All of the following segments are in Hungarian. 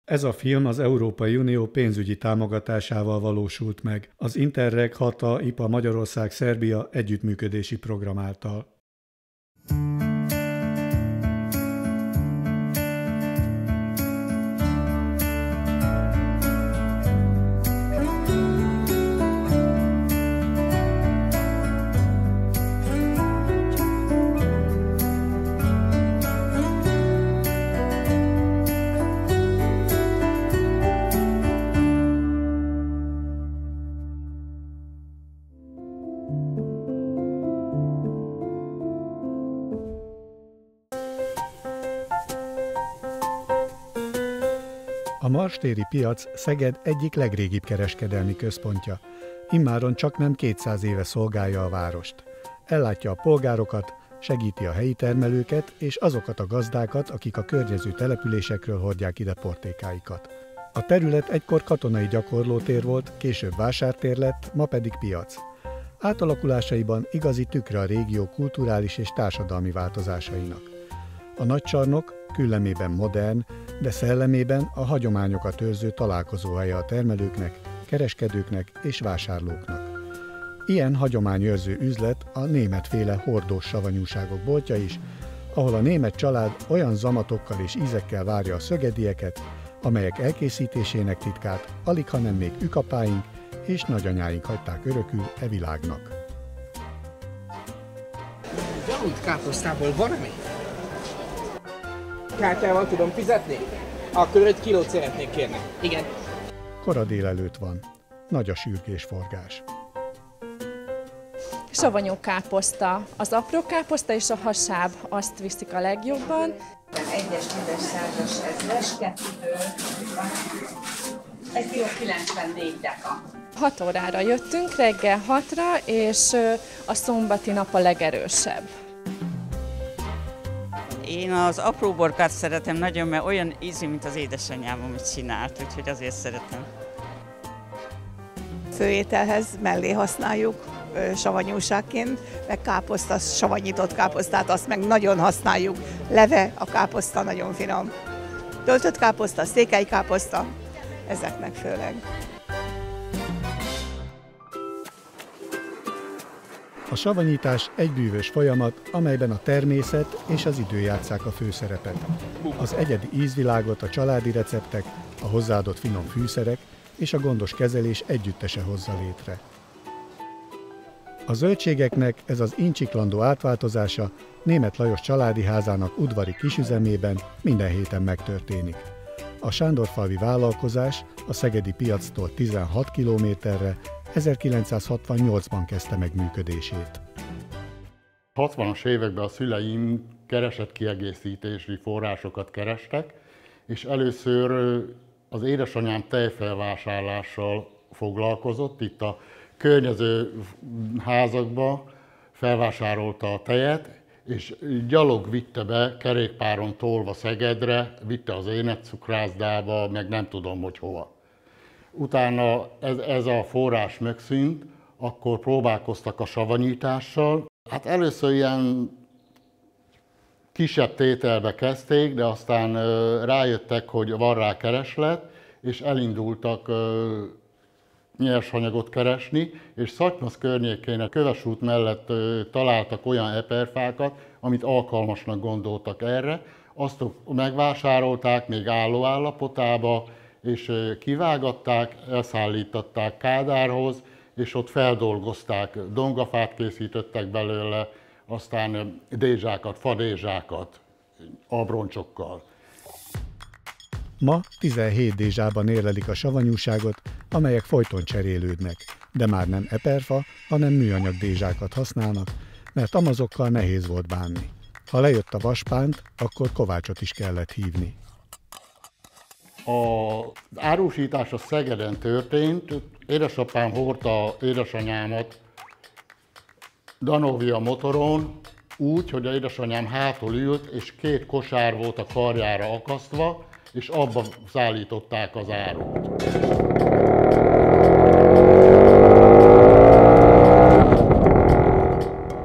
Ez a film az Európai Unió pénzügyi támogatásával valósult meg, az Interreg HATA IPA Magyarország-Szerbia együttműködési program által. A marstéri piac Szeged egyik legrégibb kereskedelmi központja. Immáron csaknem 200 éve szolgálja a várost. Ellátja a polgárokat, segíti a helyi termelőket és azokat a gazdákat, akik a környező településekről hordják ide portékáikat. A terület egykor katonai gyakorlótér volt, később vásártér lett, ma pedig piac. Átalakulásaiban igazi tükre a régió kulturális és társadalmi változásainak. A nagycsarnok küllemében modern, de szellemében a hagyományokat őrző találkozóhelye a termelőknek, kereskedőknek és vásárlóknak. Ilyen hagyományőrző üzlet a németféle hordós savanyúságok boltja is, ahol a német család olyan zamatokkal és ízekkel várja a szögedieket, amelyek elkészítésének titkát alighanem még ükapáink és nagyanyáink hagyták örökül e világnak. Gyalult káposztából valami? Kártyával tudom fizetni? Akkor 5 kilót szeretnék kérni. Igen. Kora délelőtt van. Nagy a sürgésforgás. Savanyú káposzta. Az apró káposzta és a hasáb azt viszik a legjobban. 1-es, 10-es, 100-as, 1000-es, 2-től 1 kg 94 deka. 6 órára jöttünk, reggel 6-ra, és a szombati nap a legerősebb. Én az apró borkát szeretem nagyon, mert olyan ízű, mint az édesanyám, amit csinált, úgyhogy azért szeretem. Főételhez mellé használjuk savanyúságként, meg káposzta, savanyított káposztát, azt meg nagyon használjuk. Leve, a káposzta nagyon finom. Töltött káposzta, székely káposzta, ezeknek főleg. A savanyítás egy bűvös folyamat, amelyben a természet és az idő játsszák a főszerepet. Az egyedi ízvilágot a családi receptek, a hozzáadott finom fűszerek és a gondos kezelés együttese hozza létre. A zöldségeknek ez az incsiklandó átváltozása Németh Lajos családi házának udvari kisüzemében minden héten megtörténik. A Sándorfalvi vállalkozás a szegedi piactól 16 kilométerre 1968-ban kezdte meg működését. 60-as években a szüleim keresetkiegészítési forrásokat kerestek, és először az édesanyám tejfelvásárlással foglalkozott. Itt a környező házakba felvásárolta a tejet, és gyalog vitte be, kerékpáron tolva Szegedre, vitte az Énetcukrászdába, meg nem tudom, hogy hova. Utána ez a forrás megszűnt, akkor próbálkoztak a savanyítással. Hát először ilyen kisebb tételbe kezdték, de aztán rájöttek, hogy van rá kereslet, és elindultak nyersanyagot keresni, és Szatymasz környékén a Köves út mellett találtak olyan eperfákat, amit alkalmasnak gondoltak erre. Azt megvásárolták még álló állapotába, és kivágatták, elszállították Kádárhoz, és ott feldolgozták, dongafát készítettek belőle, aztán dézsákat, fadézsákat, abroncsokkal. Ma 17 dézsában érlelik a savanyúságot, amelyek folyton cserélődnek, de már nem eperfa, hanem műanyag dézsákat használnak, mert amazokkal nehéz volt bánni. Ha lejött a vaspánt, akkor kovácsot is kellett hívni. Az árusítás a Szegeden történt. Édesapám hordta édesanyámat Danovia motoron úgy, hogy a édesanyám hátul ült, és 2 kosár volt a karjára akasztva, és abba szállították az árut.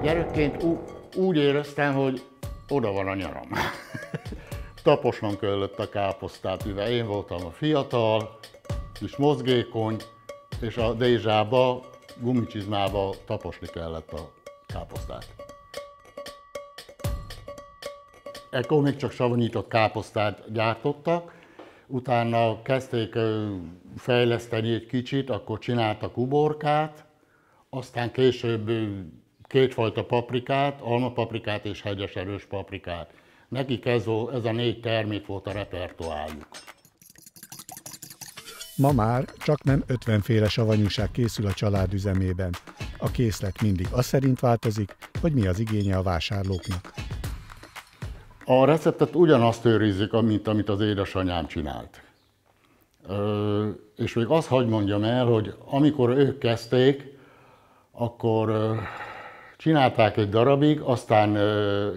Gyerekként úgy éreztem, hogy oda van a nyaram. taposnom kellett a káposztát, mivel én voltam a fiatal, kis mozgékony, és a dézsába, gumicsizmába taposni kellett a káposztát. Ekkor még csak savanyított káposztát gyártottak, utána kezdték fejleszteni egy kicsit, akkor csináltak uborkát, aztán később kétfajta paprikát, almapaprikát és hegyes erős paprikát. Nekik ez a 4 termék volt a repertoárjuk. Ma már csaknem 50 féle savanyúság készül a család üzemében. A készlet mindig az szerint változik, hogy mi az igénye a vásárlóknak. A receptet ugyanazt őrizik, mint amit az édesanyám csinált. És még azt hadd mondjam el, hogy amikor ők kezdték, akkor csinálták egy darabig, aztán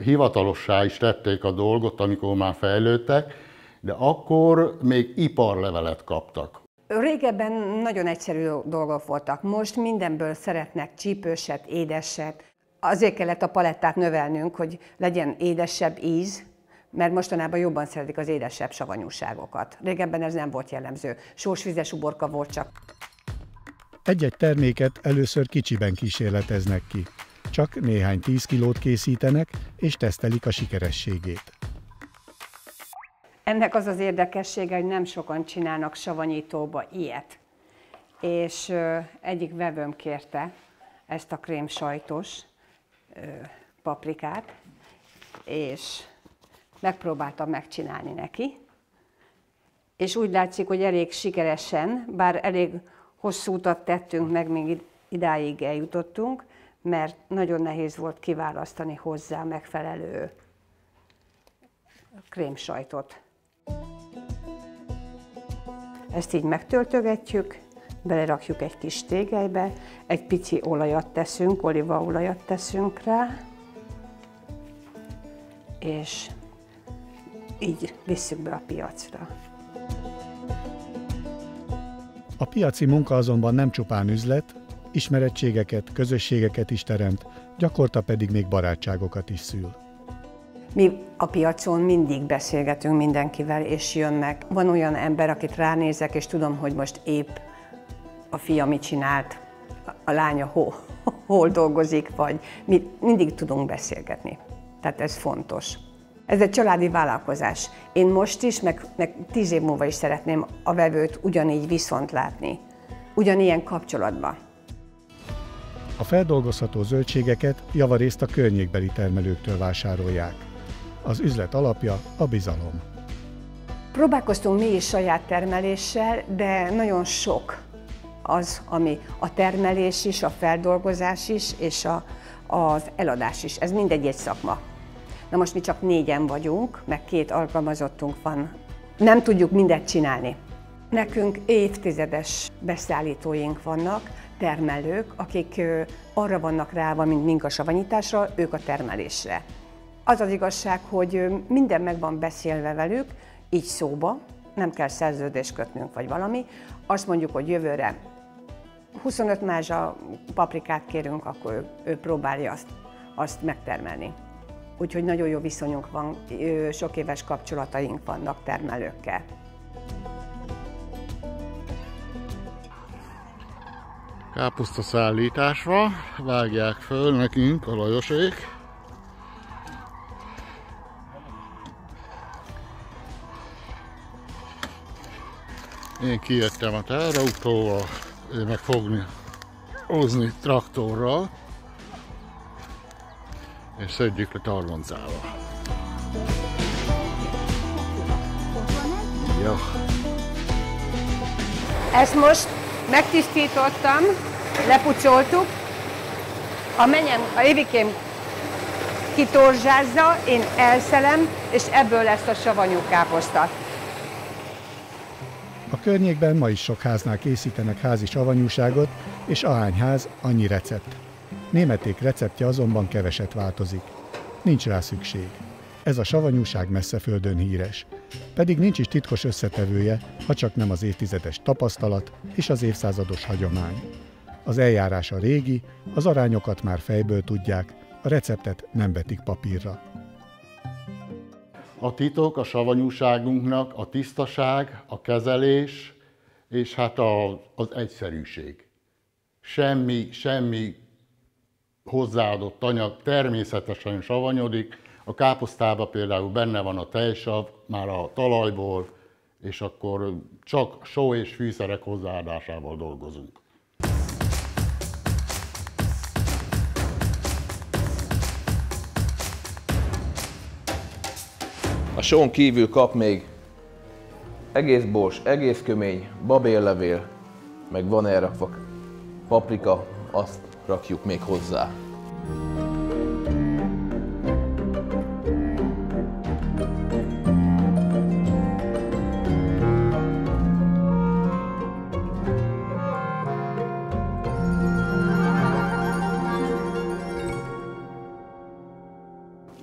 hivatalossá is tették a dolgot, amikor már fejlődtek, de akkor még iparlevelet kaptak. Régebben nagyon egyszerű dolgok voltak, most mindenből szeretnek csípőset, édeset. Azért kellett a palettát növelnünk, hogy legyen édesebb íz, mert mostanában jobban szeretik az édesebb savanyúságokat. Régebben ez nem volt jellemző. Sósvizes uborka volt csak. Egy-egy terméket először kicsiben kísérleteznek ki. Csak néhány 10 kilót készítenek, és tesztelik a sikerességét. Ennek az az érdekessége, hogy nem sokan csinálnak savanyítóba ilyet. És egyik vevőm kérte ezt a krémsajtos paprikát, és megpróbáltam megcsinálni neki. És úgy látszik, hogy elég sikeresen, bár elég hosszú utat tettünk meg, még idáig eljutottunk, mert nagyon nehéz volt kiválasztani hozzá megfelelő krémsajtot. Ezt így megtöltögetjük, belerakjuk egy kis tégelybe, egy pici olajat teszünk, olívaolajat teszünk rá, és így visszük be a piacra. A piaci munka azonban nem csupán üzlet, ismerettségeket, közösségeket is teremt, gyakorta pedig még barátságokat is szül. Mi a piacon mindig beszélgetünk mindenkivel, és jön meg. Van olyan ember, akit ránézek, és tudom, hogy most épp a fia mit csinált, a lánya hol dolgozik, vagy mindig tudunk beszélgetni. Tehát ez fontos. Ez egy családi vállalkozás. Én most is, meg 10 év múlva is szeretném a vevőt ugyanígy viszont látni, ugyanilyen kapcsolatban. A feldolgozható zöldségeket javarészt a környékbeli termelőktől vásárolják. Az üzlet alapja a bizalom. Próbálkoztunk mi is saját termeléssel, de nagyon sok az, ami a termelés is, a feldolgozás is, és az eladás is. Ez mindegy egy szakma. Na most mi csak 4-en vagyunk, meg 2 alkalmazottunk van. Nem tudjuk mindet csinálni. Nekünk évtizedes beszállítóink vannak, termelők, akik arra vannak ráva, mint mink a savanyításra, ők a termelésre. Az az igazság, hogy minden meg van beszélve velük, így szóba, nem kell szerződést kötnünk vagy valami. Azt mondjuk, hogy jövőre 25 mázsa paprikát kérünk, akkor ő próbálja azt megtermelni. Úgyhogy nagyon jó viszonyunk van, sok éves kapcsolataink vannak termelőkkel. Káposzta szállításra vágják föl nekünk a Lajosék. Én kijöttem a teherautóval, ő meg fogni, hozni traktorral, és szedjük le targoncával. Jó. Ezt most megtisztítottam, lepucoltuk, a Évikém kitorzsázza, én elszelem, és ebből lesz a savanyú káposzta. A környékben ma is sok háznál készítenek házi savanyúságot, és ahány ház, annyi recept. Németék receptje azonban keveset változik. Nincs rá szükség. Ez a savanyúság messze földön híres. Pedig nincs is titkos összetevője, ha csak nem az évtizedes tapasztalat és az évszázados hagyomány. Az eljárás a régi, az arányokat már fejből tudják, a receptet nem vetik papírra. A titok a savanyúságunknak a tisztaság, a kezelés, és hát az egyszerűség. Semmi hozzáadott anyag, természetesen savanyodik. A káposztában például benne van a tejsav, már a talajból, és akkor csak só és fűszerek hozzáadásával dolgozunk. A són kívül kap még egész bors, egész kömény, babérlevél, meg van elrakva paprika, azt rakjuk még hozzá.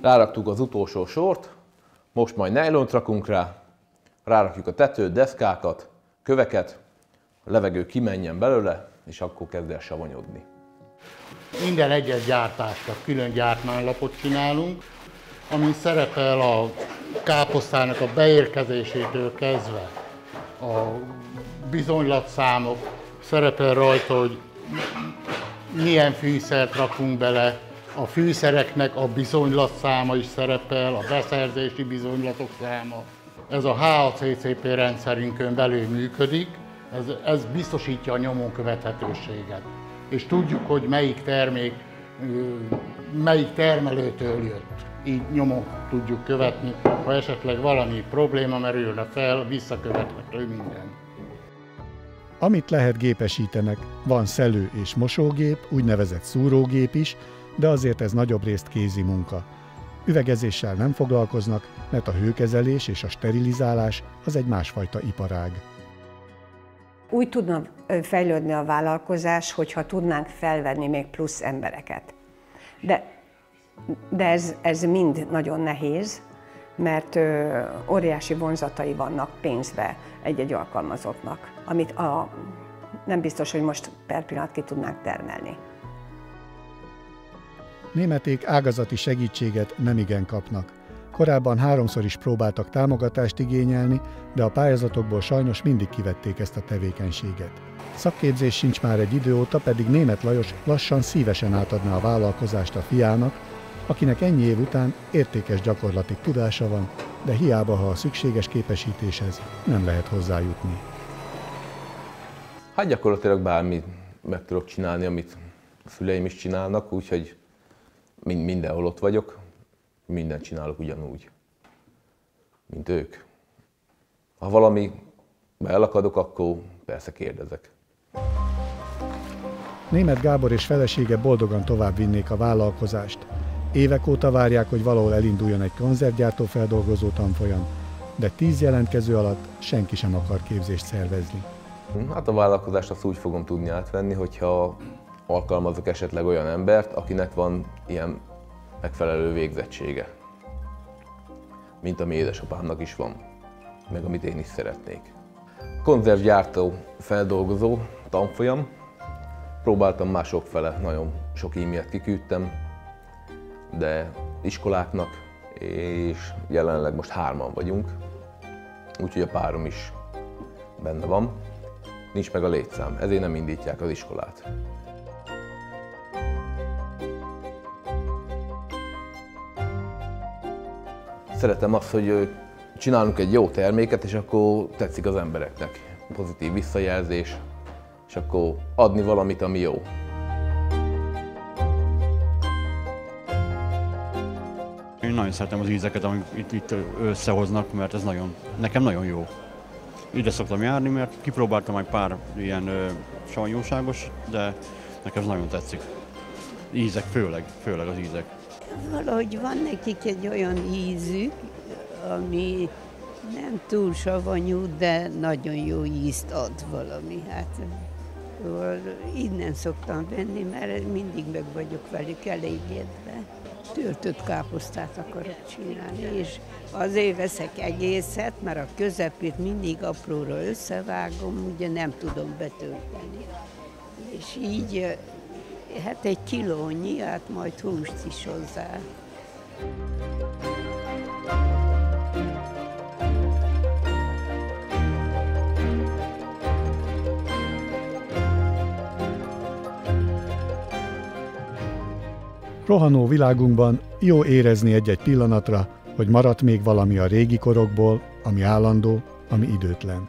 Ráraktuk az utolsó sort, most majd nejlont rakunk rá, rárakjuk a tetőt, deszkákat, köveket, a levegő kimenjen belőle, és akkor kezd el savanyodni. Minden egyes gyártásnak külön gyártmánylapot csinálunk, amin szerepel a káposztának a beérkezésétől kezdve a bizonylatszámok, szerepel rajta, hogy milyen fűszert rakunk bele, a fűszereknek a bizonylatszáma is szerepel, a beszerzési bizonylatok száma. Ez a HACCP rendszerünkön belül működik, ez biztosítja a nyomon követhetőséget. És tudjuk, hogy melyik termék, melyik termelőtől jött. Így nyomon tudjuk követni, ha esetleg valami probléma merülne fel, visszakövethető minden. Amit lehet gépesítenek, van szelő- és mosógép, úgynevezett szúrógép is, de azért ez nagyobb részt kézi munka. Üvegezéssel nem foglalkoznak, mert a hőkezelés és a sterilizálás az egy másfajta iparág. Úgy tudna fejlődni a vállalkozás, hogyha tudnánk felvenni még plusz embereket. De ez mind nagyon nehéz, mert óriási vonzatai vannak pénzbe egy-egy alkalmazottnak, amit nem biztos, hogy most per pillanat ki tudnánk termelni. Németék ágazati segítséget nemigen kapnak. Korábban 3-szor is próbáltak támogatást igényelni, de a pályázatokból sajnos mindig kivették ezt a tevékenységet. Szakképzés sincs már egy idő óta, pedig Németh Lajos lassan szívesen átadná a vállalkozást a fiának, akinek ennyi év után értékes gyakorlati tudása van, de hiába, ha a szükséges képesítéshez nem lehet hozzájutni. Hát gyakorlatilag bármit meg tudok csinálni, amit a szüleim is csinálnak, úgyhogy mindenhol ott vagyok, mindent csinálok ugyanúgy, mint ők. Ha valami elakadok, akkor persze kérdezek. Németh Gábor és felesége boldogan tovább vinnék a vállalkozást. Évek óta várják, hogy valahol elinduljon egy konzervgyártó feldolgozó tanfolyam, de 10 jelentkező alatt senki sem akar képzést szervezni. Hát a vállalkozást azt úgy fogom tudni átvenni, hogyha alkalmazok esetleg olyan embert, akinek van ilyen megfelelő végzettsége, mint ami édesapámnak is van, meg amit én is szeretnék. Konzervgyártó feldolgozó tanfolyam. Próbáltam már sokfele, nagyon sok e-mailt kiküldtem, de iskoláknak, és jelenleg most 3-an vagyunk, úgyhogy a párom is benne van. Nincs meg a létszám, ezért nem indítják az iskolát. Szeretem azt, hogy csinálunk egy jó terméket, és akkor tetszik az embereknek. Pozitív visszajelzés, és akkor adni valamit, ami jó. Én nagyon szeretem az ízeket, amik itt összehoznak, mert ez nekem nagyon jó. Ide szoktam járni, mert kipróbáltam egy pár ilyen savanyúságos, de nekem ez nagyon tetszik. Ízek, főleg az ízek. Valahogy van nekik egy olyan ízük, ami nem túl savanyú, de nagyon jó ízt ad valami. Hát innen szoktam venni, mert mindig meg vagyok velük elégedve. Töltött káposztát akarok csinálni, és azért veszek egészet, mert a közepét mindig apróra összevágom, ugye nem tudom betölteni. És így hát 1 kilónyi, hát majd húst is hozzá. Rohanó világunkban jó érezni egy-egy pillanatra, hogy maradt még valami a régi korokból, ami állandó, ami időtlen.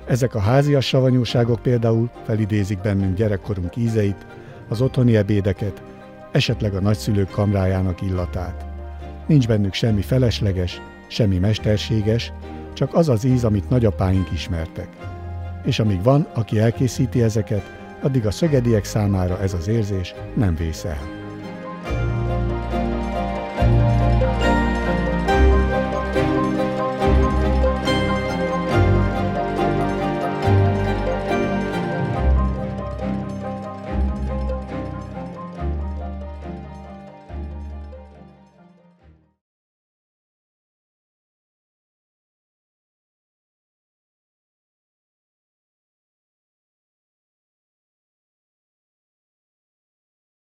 Ezek a házias savanyúságok például felidézik bennünk gyerekkorunk ízeit, az otthoni ebédeket, esetleg a nagyszülők kamrájának illatát. Nincs bennük semmi felesleges, semmi mesterséges, csak az az íz, amit nagyapáink ismertek. És amíg van, aki elkészíti ezeket, addig a szögediek számára ez az érzés nem vész el.